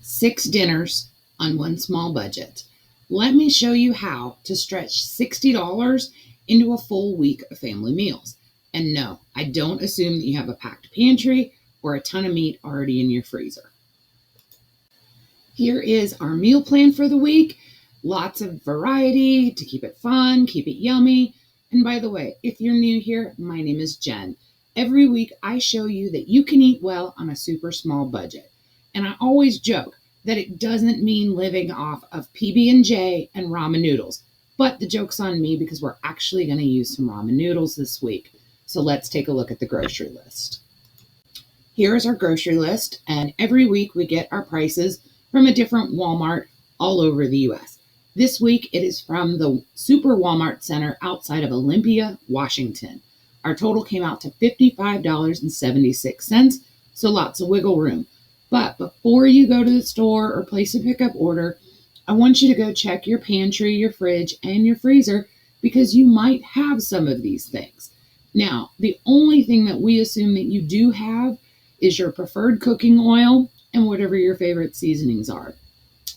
6 dinners on one small budget. Let me show you how to stretch $60 into a full week of family meals. And no, I don't assume that you have a packed pantry or a ton of meat already in your freezer. Here is our meal plan for the week. Lots of variety to keep it fun, keep it yummy. And by the way, if you're new here, my name is Jen. Every week I show you that you can eat well on a super small budget. And I always joke that it doesn't mean living off of PB&J and ramen noodles. But the joke's on me because we're actually going to use some ramen noodles this week. So let's take a look at the grocery list. Here is our grocery list, and every week we get our prices from a different Walmart all over the U.S. This week it is from the Super Walmart Center outside of Olympia, Washington. Our total came out to $55.76, so lots of wiggle room. But before you go to the store or place a pickup order, I want you to go check your pantry, your fridge, and your freezer because you might have some of these things. Now, the only thing that we assume that you do have is your preferred cooking oil and whatever your favorite seasonings are.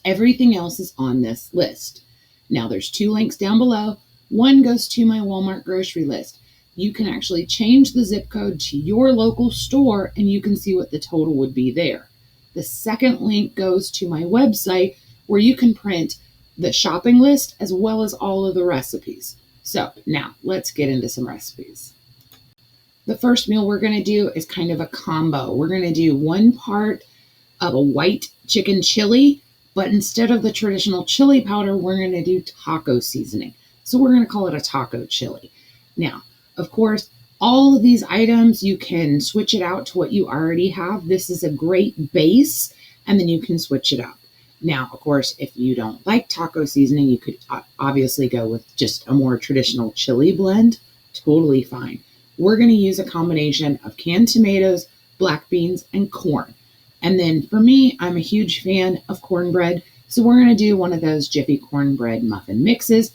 Everything else is on this list. Now, there's 2 links down below. One goes to my Walmart grocery list. You can actually change the zip code to your local store and you can see what the total would be there. The second link goes to my website where you can print the shopping list as well as all of the recipes. So now let's get into some recipes. The first meal we're going to do is kind of a combo. We're going to do 1 part of a white chicken chili, but instead of the traditional chili powder, we're going to do taco seasoning. So we're going to call it a taco chili. Now, of course, all of these items, you can switch it out to what you already have. This is a great base, and then you can switch it up. Now, of course, if you don't like taco seasoning, you could obviously go with just a more traditional chili blend. Totally fine. We're going to use a combination of canned tomatoes, black beans, and corn. And then for me, I'm a huge fan of cornbread. So we're going to do one of those Jiffy cornbread muffin mixes.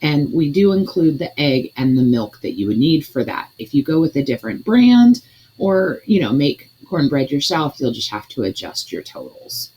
And we do include the egg and the milk that you would need for that. If you go with a different brand or, make cornbread yourself, you'll just have to adjust your totals.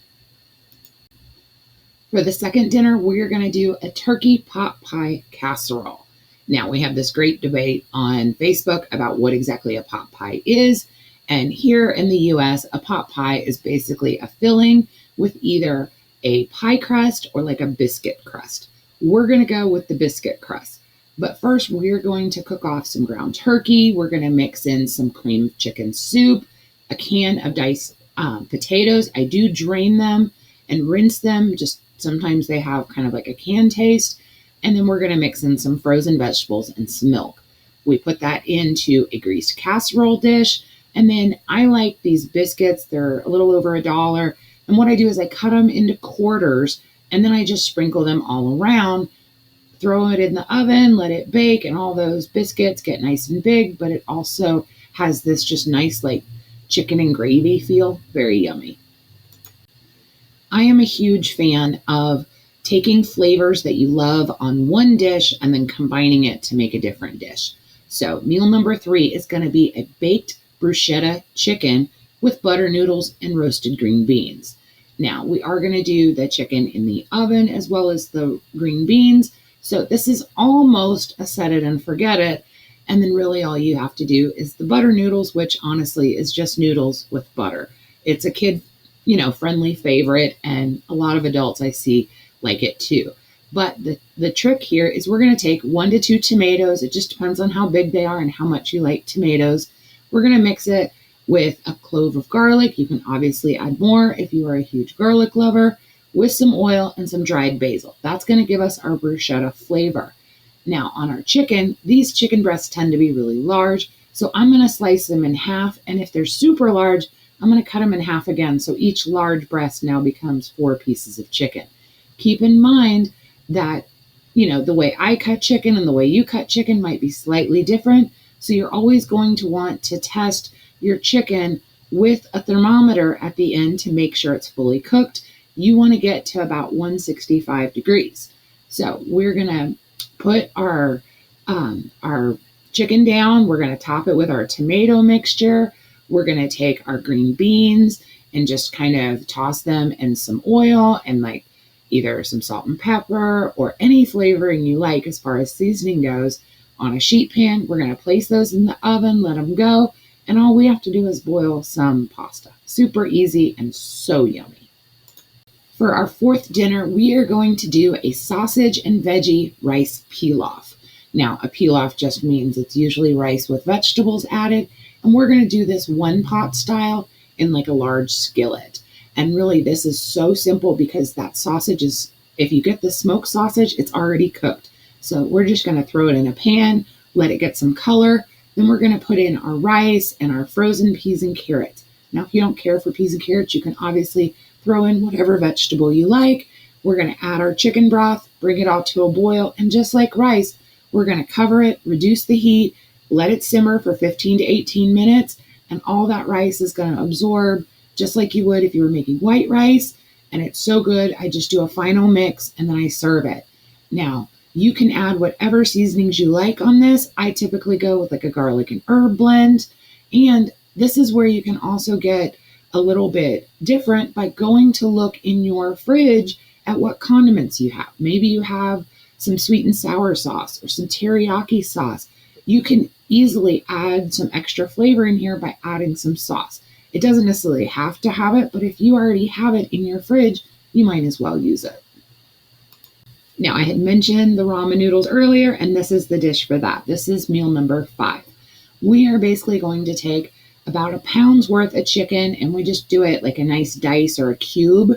For the second dinner, we're going to do a turkey pot pie casserole. Now, we have this great debate on Facebook about what exactly a pot pie is. And here in the US, a pot pie is basically a filling with either a pie crust or like a biscuit crust. We're going to go with the biscuit crust. But first, we're going to cook off some ground turkey. We're going to mix in some cream chicken soup, a can of diced potatoes. I do drain them and rinse them. Just sometimes they have kind of like a canned taste. And then we're going to mix in some frozen vegetables and some milk. We put that into a greased casserole dish. And then I like these biscuits. They're a little over $1. And what I do is I cut them into quarters and then I just sprinkle them all around, throw it in the oven, let it bake, and all those biscuits get nice and big, but it also has this just nice like chicken and gravy feel. Very yummy. I am a huge fan of taking flavors that you love on one dish and then combining it to make a different dish. So meal number 3 is going to be a baked bruschetta chicken with butter noodles and roasted green beans. Now, we are going to do the chicken in the oven as well as the green beans. So this is almost a set it and forget it. And then really all you have to do is the butter noodles, which honestly is just noodles with butter. It's a kid, friendly favorite, and a lot of adults I see like it too. But the trick here is we're going to take 1 to 2 tomatoes. It just depends on how big they are and how much you like tomatoes. We're going to mix it with a clove of garlic. You can obviously add more if you are a huge garlic lover, with some oil and some dried basil. That's going to give us our bruschetta flavor. Now on our chicken, these chicken breasts tend to be really large, so I'm going to slice them in half. And if they're super large, I'm going to cut them in half again. So each large breast now becomes 4 pieces of chicken. Keep in mind that, the way I cut chicken and the way you cut chicken might be slightly different. So you're always going to want to test your chicken with a thermometer at the end to make sure it's fully cooked. You want to get to about 165 degrees. So we're going to put our chicken down. We're going to top it with our tomato mixture. We're going to take our green beans and just kind of toss them in some oil and like either some salt and pepper or any flavoring you like as far as seasoning goes on a sheet pan. We're going to place those in the oven, let them go, and all we have to do is boil some pasta. Super easy and so yummy. For our fourth dinner, we are going to do a sausage and veggie rice pilaf. Now, a pilaf just means it's usually rice with vegetables added, and we're going to do this one pot style in like a large skillet. And really, this is so simple because that sausage is, if you get the smoked sausage, it's already cooked. So we're just going to throw it in a pan, let it get some color. Then we're going to put in our rice and our frozen peas and carrots. Now, if you don't care for peas and carrots, you can obviously throw in whatever vegetable you like. We're going to add our chicken broth, bring it all to a boil, and just like rice, we're going to cover it, reduce the heat, let it simmer for 15 to 18 minutes, and all that rice is going to absorb just like you would if you were making white rice. And it's so good. I just do a final mix and then I serve it. Now, you can add whatever seasonings you like on this. I typically go with like a garlic and herb blend. And this is where you can also get a little bit different by going to look in your fridge at what condiments you have. Maybe you have some sweet and sour sauce or some teriyaki sauce. You can easily add some extra flavor in here by adding some sauce. It doesn't necessarily have to have it, but if you already have it in your fridge, you might as well use it. Now, I had mentioned the ramen noodles earlier, and this is the dish for that. This is meal number 5. We are basically going to take about a pound's worth of chicken, and we just do it like a nice dice or a cube.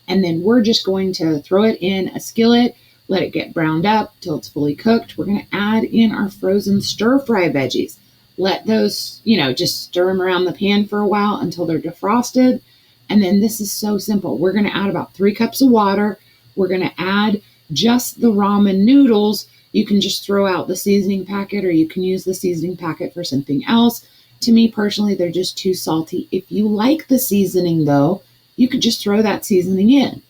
And then we're just going to throw it in a skillet, let it get browned up till it's fully cooked. We're going to add in our frozen stir-fry veggies. Let those, just stir them around the pan for a while until they're defrosted. And then this is so simple. We're going to add about 3 cups of water. We're going to add just the ramen noodles. You can just throw out the seasoning packet, or you can use the seasoning packet for something else. To me personally, they're just too salty. If you like the seasoning though, you could just throw that seasoning in.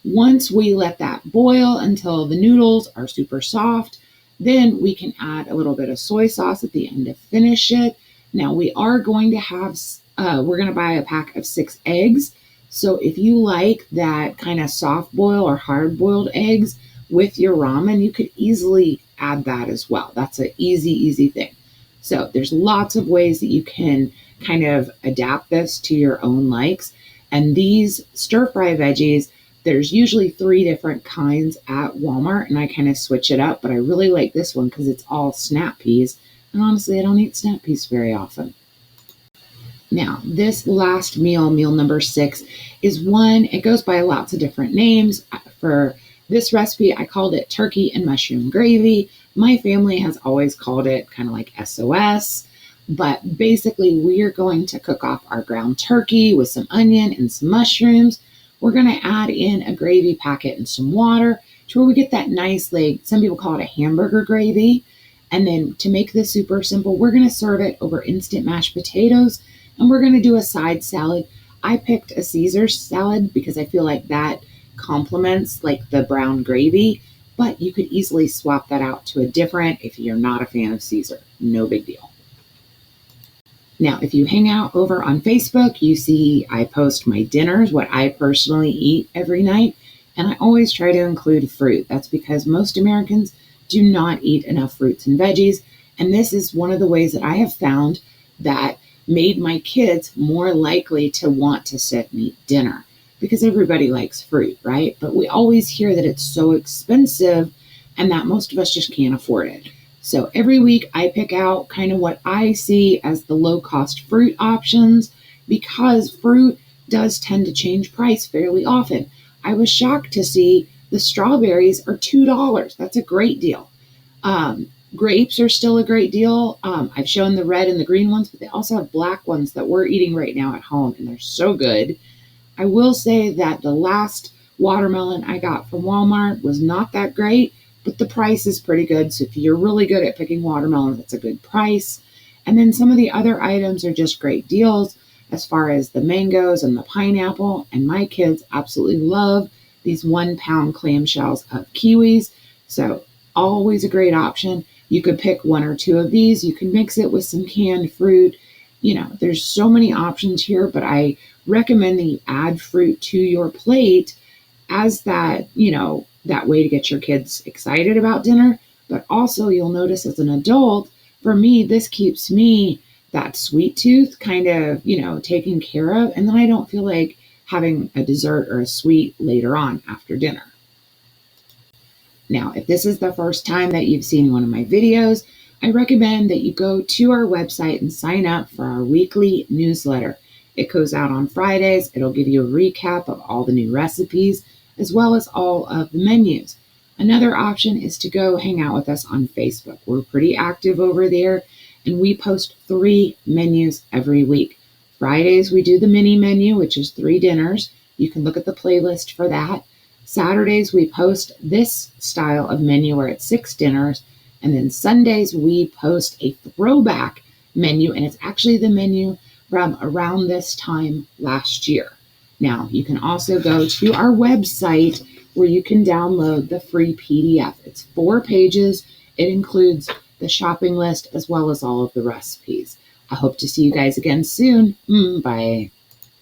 Once we let that boil until the noodles are super soft, then we can add a little bit of soy sauce at the end to finish it. Now we are going to have, we're going to buy a pack of 6 eggs. So if you like that kind of soft boil or hard boiled eggs with your ramen, you could easily add that as well. That's an easy thing. So there's lots of ways that you can kind of adapt this to your own likes. And these stir-fry veggies, there's usually 3 different kinds at Walmart, and I kind of switch it up, but I really like this one because it's all snap peas. And honestly, I don't eat snap peas very often. Now, this last meal, meal number 6, is one, it goes by lots of different names. For this recipe, I called it turkey and mushroom gravy. My family has always called it kind of like SOS, but basically we're going to cook off our ground turkey with some onion and some mushrooms. We're going to add in a gravy packet and some water to where we get that nice, like some people call it a hamburger gravy. And then to make this super simple, we're going to serve it over instant mashed potatoes, and we're going to do a side salad. I picked a Caesar salad because I feel like that complements like the brown gravy, but you could easily swap that out to a different if you're not a fan of Caesar. No big deal. Now, if you hang out over on Facebook, you see I post my dinners, what I personally eat every night, and I always try to include fruit. That's because most Americans do not eat enough fruits and veggies, and this is one of the ways that I have found that made my kids more likely to want to sit and eat dinner, because everybody likes fruit, right? But we always hear that it's so expensive and that most of us just can't afford it. So every week I pick out kind of what I see as the low-cost fruit options, because fruit does tend to change price fairly often. I was shocked to see the strawberries are $2. That's a great deal. Grapes are still a great deal. I've shown the red and the green ones, but they also have black ones that we're eating right now at home, and they're so good. I will say that the last watermelon I got from Walmart was not that great, but the price is pretty good. So if you're really good at picking watermelons, it's a good price. And then some of the other items are just great deals as far as the mangoes and the pineapple. And my kids absolutely love these 1-pound clamshells of kiwis. So always a great option. You could pick 1 or 2 of these. You can mix it with some canned fruit. There's so many options here, but I recommend that you add fruit to your plate as that, that way to get your kids excited about dinner. But also, you'll notice as an adult, for me, this keeps me that sweet tooth kind of, taken care of. And then I don't feel like having a dessert or a sweet later on after dinner. Now, if this is the first time that you've seen one of my videos, I recommend that you go to our website and sign up for our weekly newsletter. It goes out on Fridays. It'll give you a recap of all the new recipes, as well as all of the menus. Another option is to go hang out with us on Facebook. We're pretty active over there, and we post 3 menus every week. Fridays, we do the mini menu, which is 3 dinners. You can look at the playlist for that. Saturdays, we post this style of menu where it's 6 dinners. And then Sundays, we post a throwback menu, and it's actually the menu from around this time last year. Now, you can also go to our website where you can download the free PDF. It's 4 pages. It includes the shopping list as well as all of the recipes. I hope to see you guys again soon. Bye.